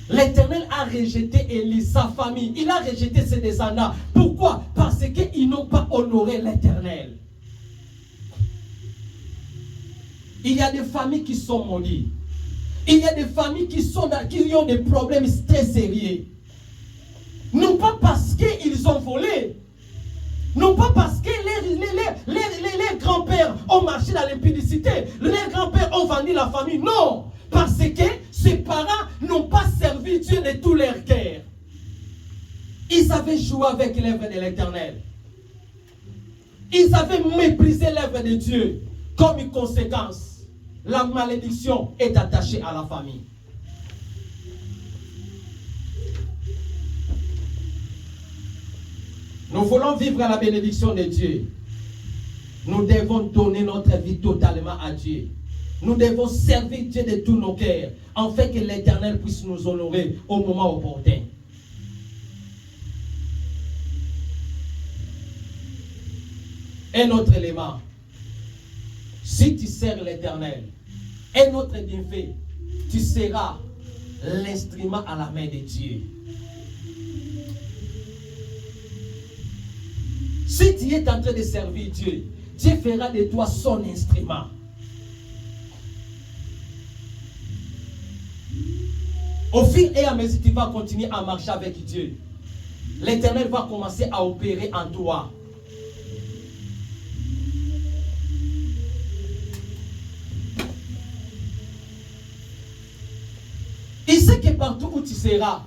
L'Éternel a rejeté Élie, sa famille. Il a rejeté ses descendants. Pourquoi? Parce qu'ils n'ont pas honoré l'Éternel. Il y a des familles qui sont maudites. Il y a des familles qui ont des problèmes très sérieux. Non pas parce qu'ils ont volé. Non pas parce que les grands-pères ont marché dans l'impudicité. Les grands-pères ont vendu la famille. Non. Parce que ses parents n'ont pas servi Dieu de tout leur cœur. Ils avaient joué avec l'œuvre de l'Éternel. Ils avaient méprisé l'œuvre de Dieu. Comme une conséquence, la malédiction est attachée à la famille. Nous voulons vivre la bénédiction de Dieu. Nous devons donner notre vie totalement à Dieu. Nous devons servir Dieu de tous nos cœurs, afin que l'Éternel puisse nous honorer au moment opportun. Un autre élément. Si tu sers l'Éternel, un autre bienfait, tu seras l'instrument à la main de Dieu. Si tu es en train de servir Dieu, Dieu fera de toi son instrument. Au fil et à mesure que tu vas continuer à marcher avec Dieu, l'Éternel va commencer à opérer en toi. Il sait que partout où tu seras,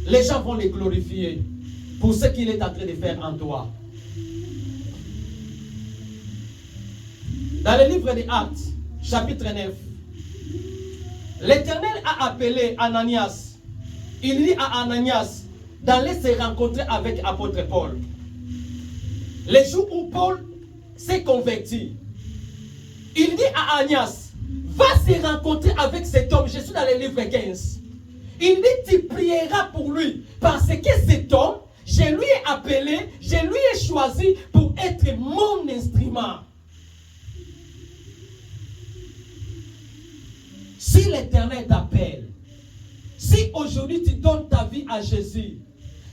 les gens vont les glorifier pour ce qu'il est en train de faire en toi. Dans le livre des Actes, chapitre 9, l'Éternel a appelé Ananias. Il dit à Ananias d'aller se rencontrer avec l'apôtre Paul. Le jour où Paul s'est converti, il dit à Ananias, va se rencontrer avec cet homme. Je suis dans le livre 15. Il dit, tu prieras pour lui. Parce que cet homme, je lui ai appelé, je lui ai choisi pour être mon instrument. Si l'Éternel t'appelle, si aujourd'hui tu donnes ta vie à Jésus,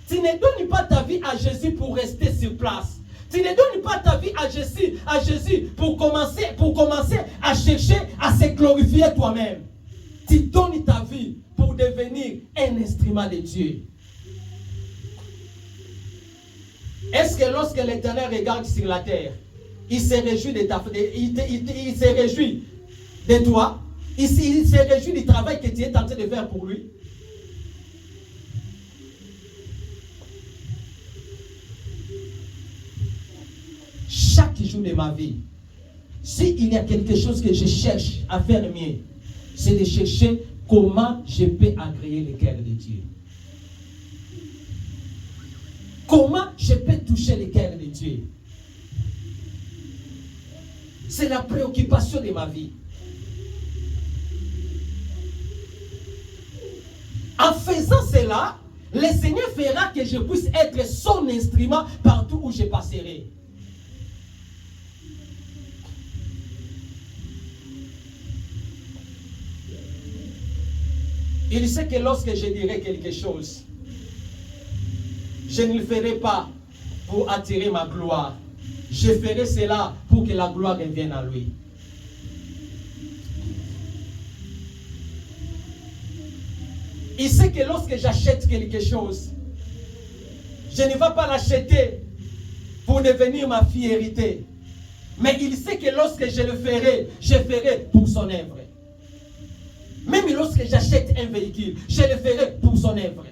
tu ne donnes pas ta vie à Jésus pour rester sur place. Tu ne donnes pas ta vie à Jésus pour commencer à chercher à se glorifier toi-même. Tu donnes ta vie pour devenir un instrument de Dieu. Est-ce que lorsque l'Éternel regarde sur la terre, il se réjouit de il se réjouit de toi? Il se réjouit du travail que tu es en train de faire pour lui? Chaque jour de ma vie, s'il y a quelque chose que je cherche à faire mieux, c'est de chercher comment je peux agréer le cœur de Dieu? Comment je peux toucher le cœur de Dieu? C'est la préoccupation de ma vie. En faisant cela, le Seigneur fera que je puisse être son instrument partout où je passerai. Il sait que lorsque je dirai quelque chose, je ne le ferai pas pour attirer ma gloire. Je ferai cela pour que la gloire revienne à lui. Il sait que lorsque j'achète quelque chose, je ne vais pas l'acheter pour devenir ma fierté. Mais il sait que lorsque je le ferai, je ferai pour son œuvre. Même lorsque j'achète un véhicule, je le ferai pour son œuvre.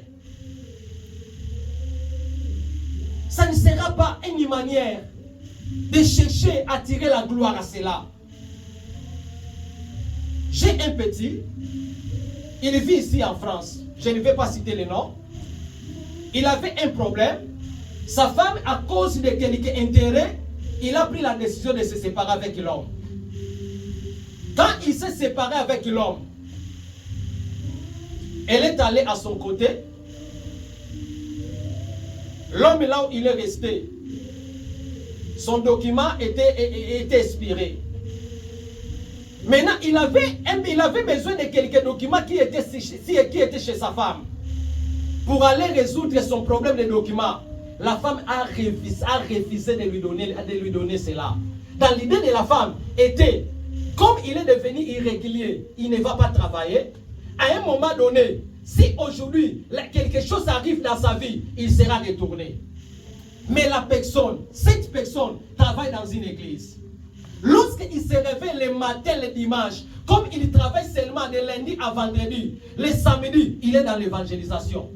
Ça ne sera pas une manière de chercher à tirer la gloire à cela. J'ai un petit, il vit ici en France. Je ne vais pas citer le nom. Il avait un problème. Sa femme, à cause de quelques intérêts, il a pris la décision de se séparer avec l'homme. Quand il s'est séparé avec l'homme, elle est allée à son côté. L'homme, là où il est resté, son document était expiré. Maintenant, il avait besoin de quelques documents qui étaient chez sa femme. Pour aller résoudre son problème de documents, la femme a refusé de lui donner cela. Dans l'idée de la femme était, comme il est devenu irrégulier, il ne va pas travailler. À un moment donné, si aujourd'hui quelque chose arrive dans sa vie, il sera retourné. Mais cette personne travaille dans une église. Lorsqu'il se réveille le matin, le dimanche, comme il travaille seulement de lundi à vendredi, le samedi, il est dans l'évangélisation.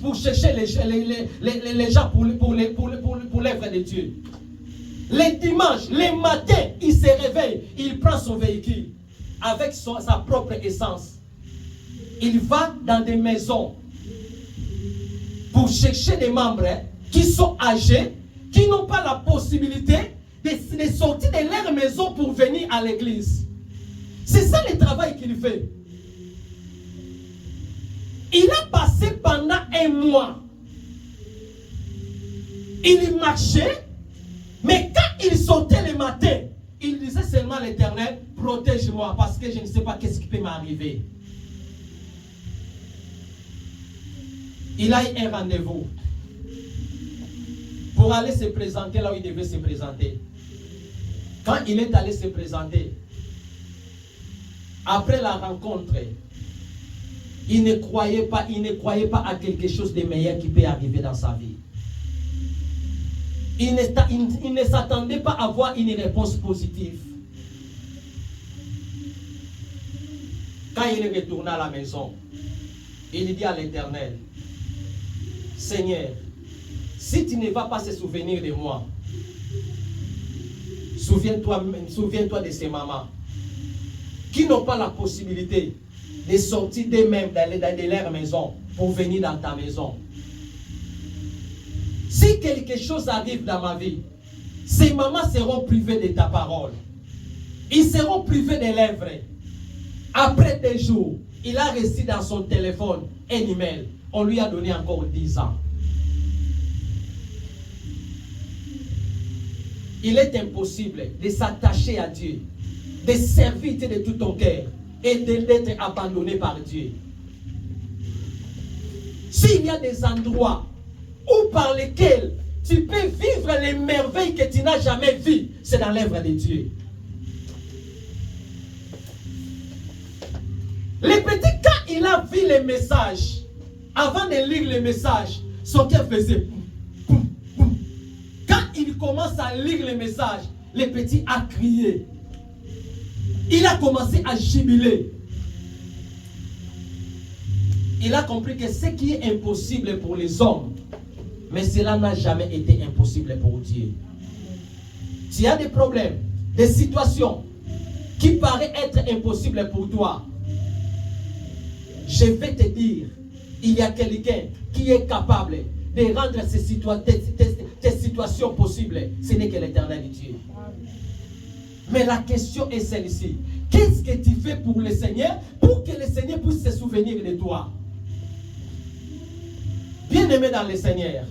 Pour chercher les gens pour l'œuvre de Dieu. Le dimanche, le matin, il se réveille, il prend son véhicule avec sa propre essence. Il va dans des maisons pour chercher des membres qui sont âgés, qui n'ont pas la possibilité de sortir de leur maison pour venir à l'église. C'est ça le travail qu'il fait. Il a passé pendant un mois. Il marchait, mais quand il sortait le matin, il disait seulement à l'Éternel, protège-moi parce que je ne sais pas qu'est-ce qui peut m'arriver. Il a eu un rendez-vous pour aller se présenter là où il devait se présenter. Quand il est allé se présenter, après la rencontre, il ne croyait pas à quelque chose de meilleur qui peut arriver dans sa vie. Il ne s'attendait pas à avoir une réponse positive. Quand il est retourné à la maison, il dit à l'Éternel, Seigneur, si tu ne vas pas se souvenir de moi, souviens-toi de ces mamans qui n'ont pas la possibilité de sortir d'eux-mêmes de leur maison pour venir dans ta maison. Si quelque chose arrive dans ma vie, ces mamans seront privées de ta parole. Ils seront privés de l'œuvre. Après 2 jours, il a reçu dans son téléphone un email. On lui a donné encore 10 ans. Il est impossible de s'attacher à Dieu, de servir de tout ton cœur et d'être abandonné par Dieu. S'il y a des endroits où par lesquels tu peux vivre les merveilles que tu n'as jamais vues, c'est dans l'œuvre de Dieu. Le petit, quand il a vu les messages, avant de lire les messages, son cœur faisait boum, boum. Quand il commence à lire les messages, le petit a crié. Il a commencé à jubiler. Il a compris que ce qui est impossible pour les hommes, mais cela n'a jamais été impossible pour Dieu. S'il y a des problèmes, des situations qui paraissent être impossibles pour toi, je vais te dire, il y a quelqu'un qui est capable de rendre tes situations possibles. Ce n'est que l'Éternel Dieu. Mais la question est celle-ci. Qu'est-ce que tu fais pour le Seigneur, pour que le Seigneur puisse se souvenir de toi? Bien-aimé dans le Seigneur,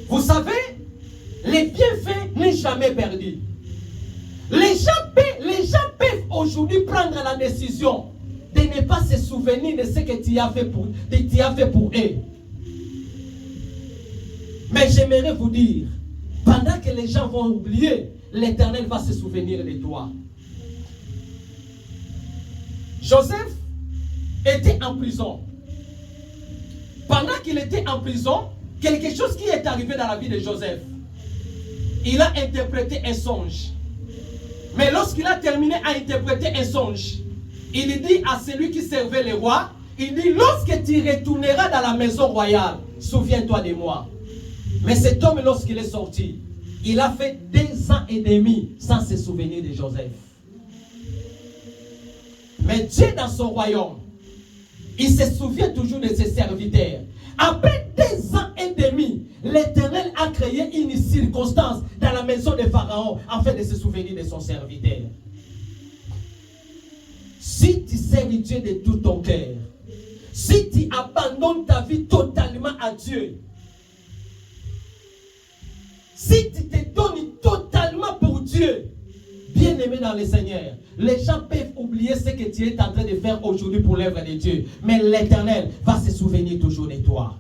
vous savez, les bienfaits n'est jamais perdu. Les gens peuvent aujourd'hui prendre la décision de ne pas se souvenir de ce que tu as fait pour eux. Mais j'aimerais vous dire, pendant que les gens vont oublier, l'Éternel va se souvenir de toi. Joseph était en prison. Pendant qu'il était en prison, quelque chose qui est arrivé dans la vie de Joseph. Il a interprété un songe. Mais lorsqu'il a terminé à interpréter un songe, il dit à celui qui servait le roi, il dit, lorsque tu retourneras dans la maison royale, souviens-toi de moi. Mais cet homme, lorsqu'il est sorti, il a fait 2 ans et demi sans se souvenir de Joseph. Mais Dieu dans son royaume, il se souvient toujours de ses serviteurs. Après 2 ans et demi, l'Éternel a créé une circonstance dans la maison de Pharaon afin de se souvenir de son serviteur. Si tu sers Dieu de tout ton cœur, si tu abandonnes ta vie totalement à Dieu, si tu te donnes totalement pour Dieu, bien-aimé dans le Seigneur, les gens peuvent oublier ce que tu es en train de faire aujourd'hui pour l'œuvre de Dieu. Mais l'Éternel va se souvenir toujours de toi.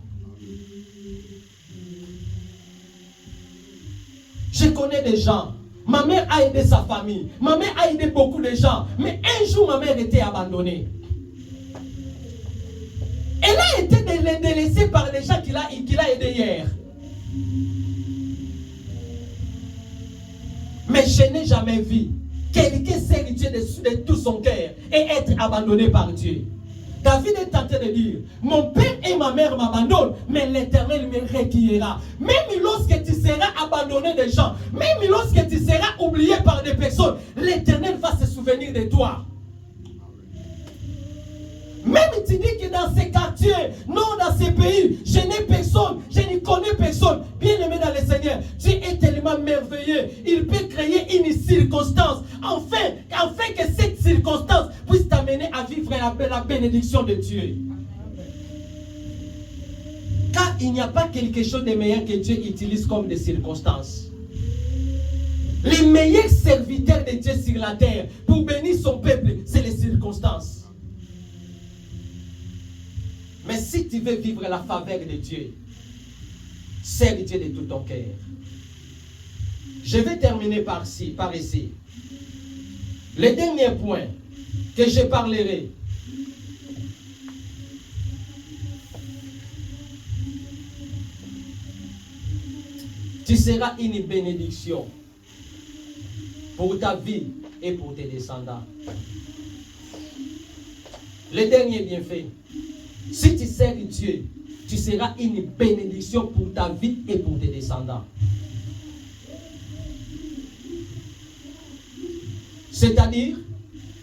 Je connais des gens. Ma mère a aidé sa famille. Ma mère a aidé beaucoup de gens. Mais un jour, ma mère était abandonnée. Elle a été délaissée par les gens qu'il a aidés hier. Mais je n'ai jamais vu quelqu'un servir Dieu de tout son cœur et être abandonné par Dieu. David est tenté de dire, mon père et ma mère m'abandonnent, mais l'Éternel me recueillera. Même lorsque tu seras abandonné des gens, même lorsque tu seras oublié par des personnes, l'Éternel va se souvenir de toi. Même tu dis que dans ces quartiers, non, dans ces pays, je n'ai personne, je ne connais personne. Bien-aimé dans le Seigneur, Dieu est tellement merveilleux. Il peut créer une circonstance, afin que cette circonstance puisse t'amener à vivre la bénédiction de Dieu. Car il n'y a pas quelque chose de meilleur que Dieu utilise comme des circonstances. Les meilleurs serviteurs de Dieu sur la terre pour bénir son peuple, c'est les circonstances. Mais si tu veux vivre la faveur de Dieu, sers Dieu de tout ton cœur. Je vais terminer par ici. Le dernier point que je parlerai, tu seras une bénédiction pour ta vie et pour tes descendants. Le dernier bienfait, si tu sers Dieu, tu seras une bénédiction pour ta vie et pour tes descendants. C'est-à-dire,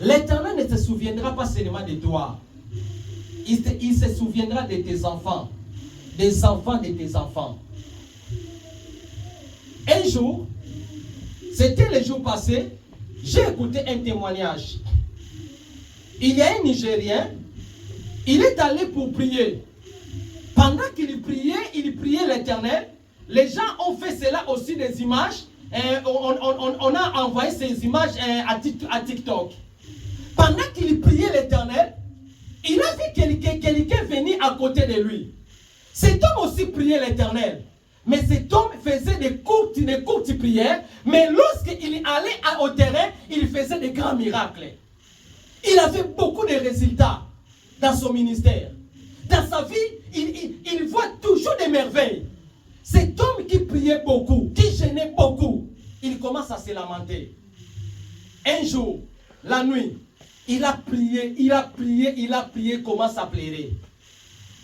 l'Éternel ne se souviendra pas seulement de toi. Il se souviendra de tes enfants, des enfants de tes enfants. Un jour, c'était le jour passé, j'ai écouté un témoignage. Il y a un Nigérien, il est allé pour prier. Pendant qu'il priait l'Éternel. Les gens ont fait cela aussi des images. On a envoyé ces images à TikTok. Pendant qu'il priait l'Éternel, il a vu quelqu'un venir à côté de lui. Cet homme aussi priait l'Éternel. Mais cet homme faisait des courtes prières. Mais lorsqu'il allait au terrain, il faisait des grands miracles. Il avait beaucoup de résultats dans son ministère. Dans sa vie, il voit toujours des merveilles. Cet homme qui priait beaucoup, qui gênait beaucoup, il commence à se lamenter. Un jour, la nuit, il a prié, commence à pleurer.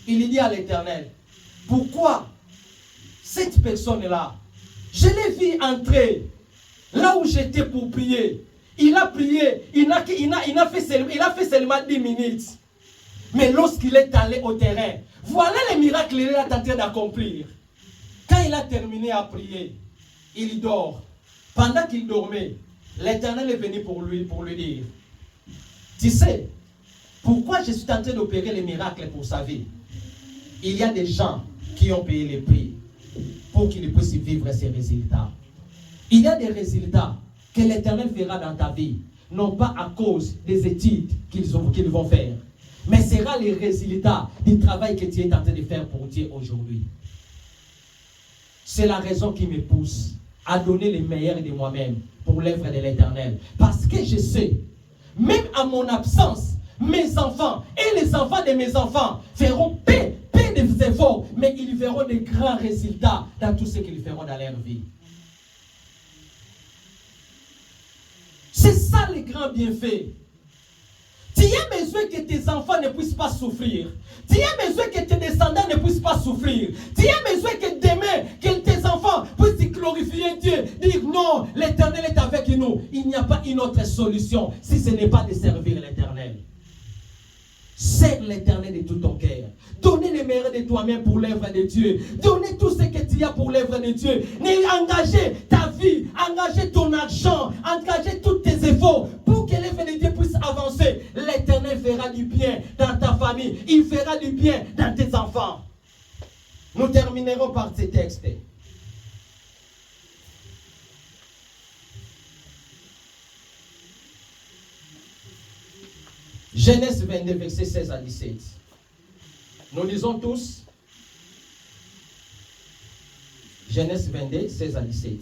Il dit à l'Éternel, pourquoi cette personne-là, je l'ai vu entrer là où j'étais pour prier. Il a prié, il a fait seulement 10 minutes. Mais lorsqu'il est allé au terrain, voilà les miracles qu'il est en train d'accomplir. Quand il a terminé à prier, il dort. Pendant qu'il dormait, l'Éternel est venu pour lui dire, tu sais, pourquoi je suis en train d'opérer les miracles pour sa vie? Il y a des gens qui ont payé les prix pour qu'ils puissent vivre ces résultats. Il y a des résultats que l'Éternel fera dans ta vie, non pas à cause des études qu'ils vont faire, mais sera les résultats du travail que tu es en train de faire pour Dieu aujourd'hui. C'est la raison qui me pousse à donner le meilleur de moi-même pour l'œuvre de l'Éternel. Parce que je sais, même à mon absence, mes enfants et les enfants de mes enfants feront paix des efforts, mais ils verront des grands résultats dans tout ce qu'ils feront dans leur vie. C'est ça le grand bienfait. Tu as besoin que tes enfants ne puissent pas souffrir. Tu as besoin que tes descendants ne puissent pas souffrir. Tu as besoin que demain, que tes enfants puissent glorifier Dieu. Dire non, l'Éternel est avec nous. Il n'y a pas une autre solution si ce n'est pas de servir l'Éternel. Sers l'Éternel de tout ton cœur. Donnez le meilleur de toi-même pour l'œuvre de Dieu. Donnez tout ce que tu as pour l'œuvre de Dieu. Engagez ta vie, engagez ton argent, engagez tous tes efforts pour que l'œuvre de Dieu puisse avancer. L'Éternel fera du bien dans ta famille. Il fera du bien dans tes enfants. Nous terminerons par ces textes. Genèse 22, versets 16 à 17. Nous lisons tous. Genèse 22, 16 à 17.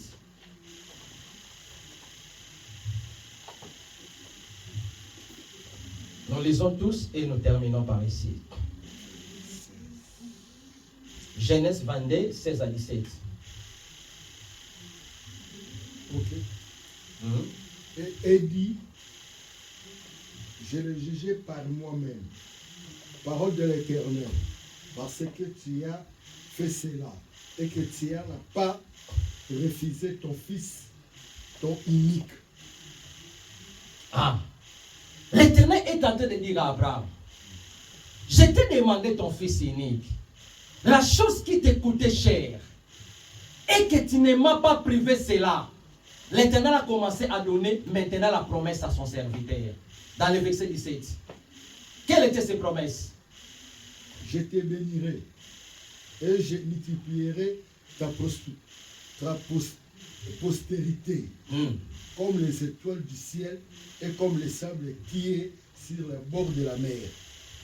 Nous lisons tous et nous terminons par ici. Genèse 22, 16 à 17. Ok. Et dit, je le jugeai par moi-même, parole de l'Éternel, parce que tu as fait cela et que tu n'as pas refusé ton fils, ton unique. Ah, l'Éternel est en train de dire à Abraham, je t'ai demandé ton fils unique, la chose qui te coûtait cher, et que tu ne m'as pas privé cela. L'Éternel a commencé à donner maintenant la promesse à son serviteur. Dans le verset 17. Quelles étaient ces promesses? Je te bénirai et je multiplierai ta postérité comme les étoiles du ciel et comme le sable qui est sur le bord de la mer.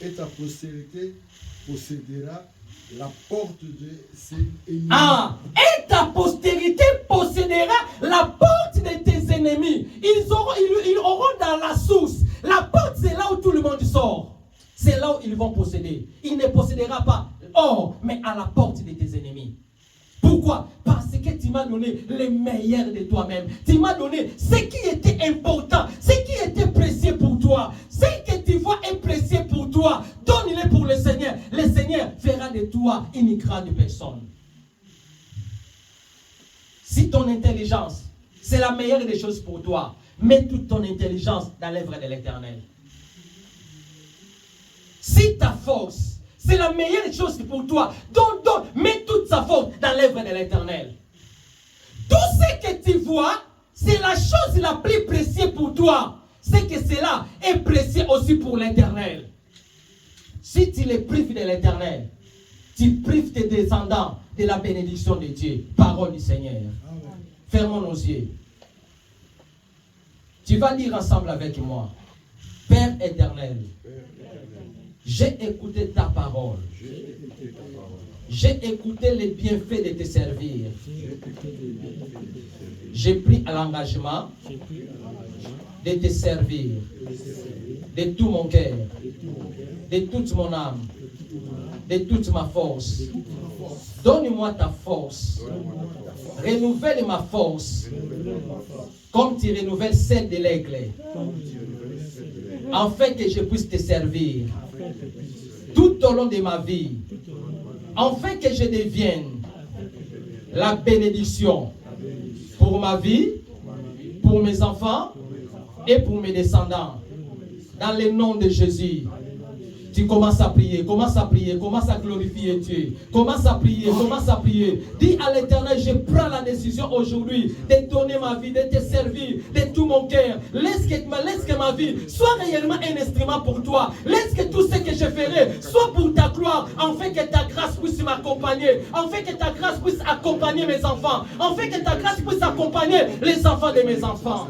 Et ta postérité possédera la porte de ses ennemis. Ah, et ta postérité possédera la porte de tes ennemis. Ils auront dans la source. La porte, c'est là où tout le monde sort. C'est là où ils vont posséder. Il ne possédera pas hors, mais à la porte de tes ennemis. Pourquoi? Parce que tu m'as donné le meilleur de toi-même. Tu m'as donné ce qui était important, ce qui était précieux pour toi. Ce que tu vois est précieux pour toi. Donne-le pour le Seigneur. Le Seigneur fera de toi une grande personne. Si ton intelligence, c'est la meilleure des choses pour toi, mets toute ton intelligence dans l'œuvre de l'Éternel. Si ta force, c'est la meilleure chose pour toi, mets toute sa force dans l'œuvre de l'Éternel. Tout ce que tu vois, c'est la chose la plus précieuse pour toi. C'est que cela est précieux aussi pour l'Éternel. Si tu les prives de l'Éternel, tu prives tes descendants de la bénédiction de Dieu. Parole du Seigneur. Amen. Fermons nos yeux. Tu vas dire ensemble avec moi, Père éternel, j'ai écouté ta parole. J'ai écouté les bienfaits de te servir. J'ai pris l'engagement de te servir de tout mon cœur, de toute mon âme, de toute ma force. Donne-moi ta force. Renouvelle ma force comme tu renouvelles celle de l'aigle, afin que je puisse te servir tout au long de ma vie, afin que je devienne la bénédiction pour ma vie, pour mes enfants et pour mes descendants. Dans le nom de Jésus. Tu commences à prier, commence à prier, commence à glorifier Dieu. Commence à prier, commence à prier. Dis à l'Éternel, je prends la décision aujourd'hui de donner ma vie, de te servir de tout mon cœur. Laisse que ma vie soit réellement un instrument pour toi. Laisse que tout ce que je ferai soit pour ta gloire, afin que ta grâce puisse m'accompagner, afin que ta grâce puisse accompagner mes enfants, afin que ta grâce puisse accompagner les enfants de mes enfants.